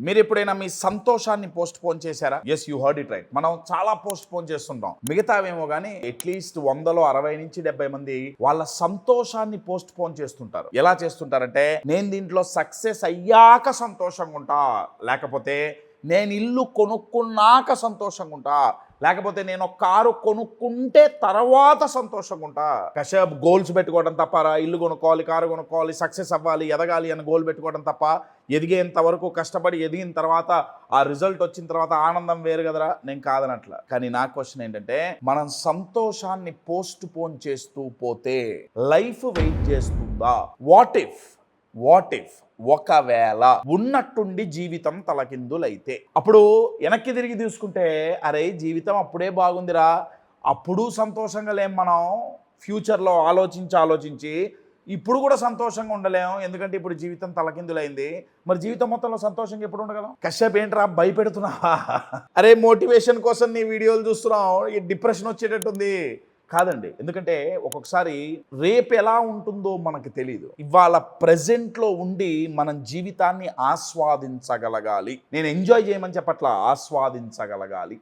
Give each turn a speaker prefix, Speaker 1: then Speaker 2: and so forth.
Speaker 1: మీరు ఎప్పుడైనా మీ సంతోషాన్ని పోస్ట్ పోన్ చేశారా? Yes, you heard it right. మనం చాలా పోస్ట్ పోన్ చేస్తుంటాం. మిగతావేమో కానీ అట్లీస్ట్ 100లో 60 నుంచి 70 మంది వాళ్ళ సంతోషాన్ని పోస్ట్ పోన్ చేస్తుంటారు. ఎలా చేస్తుంటారంటే, నేను దీంట్లో సక్సెస్ అయ్యాక సంతోషంగా ఉంటా, లేకపోతే నేను ఇల్లు కొనుక్కున్నాక సంతోషంగా ఉంటా, లేకపోతే నేను ఒక కారు కొనుక్కుంటే తర్వాత సంతోషంగా ఉంటా. కషాబ్ గోల్స్ పెట్టుకోవడం తప్పరా, ఇల్లు కొనుక్కోవాలి, కారు కొనుక్కోవాలి, సక్సెస్ అవ్వాలి, ఎదగాలి అని గోల్ పెట్టుకోవడం తప్ప, ఎదిగేంత వరకు కష్టపడి ఎదిగిన తర్వాత ఆ రిజల్ట్ వచ్చిన తర్వాత ఆనందం వేరు కదరా. నేను కాదనట్ల. కానీ నా క్వశ్చన్ ఏంటంటే, మనం సంతోషాన్ని పోస్ట్ పోన్ చేస్తూ పోతే లైఫ్ వెయిట్ చేస్తుందా? వాట్ ఇఫ్ ఒకవేళ ఉన్నట్టుండి జీవితం తలకిందులైతే, అప్పుడు వెనక్కి తిరిగి చూసుకుంటే, అరే జీవితం అప్పుడే బాగుందిరా, అప్పుడు సంతోషంగా లేం మనం, ఫ్యూచర్లో ఆలోచించి ఇప్పుడు కూడా సంతోషంగా ఉండలేము, ఎందుకంటే ఇప్పుడు జీవితం తలకిందులైంది. మరి జీవితం మొత్తంలో సంతోషంగా ఎప్పుడు ఉండగలం? కశ్యప్ ఏంట్రా భయపెడుతున్నావా? అరే మోటివేషన్ కోసం నీ వీడియోలు చూస్తున్నావు, ఈ డిప్రెషన్ వచ్చేటట్టుంది. కాదండి, ఎందుకంటే ఒక్కొక్కసారి రేపు ఎలా ఉంటుందో మనకు తెలియదు. ఇవాళ ప్రెజెంట్లో ఉండి మనం జీవితాన్ని ఆస్వాదించగలగాలి. నేను ఎంజాయ్ చేయమని చెప్పట్లా, ఆస్వాదించగలగాలి.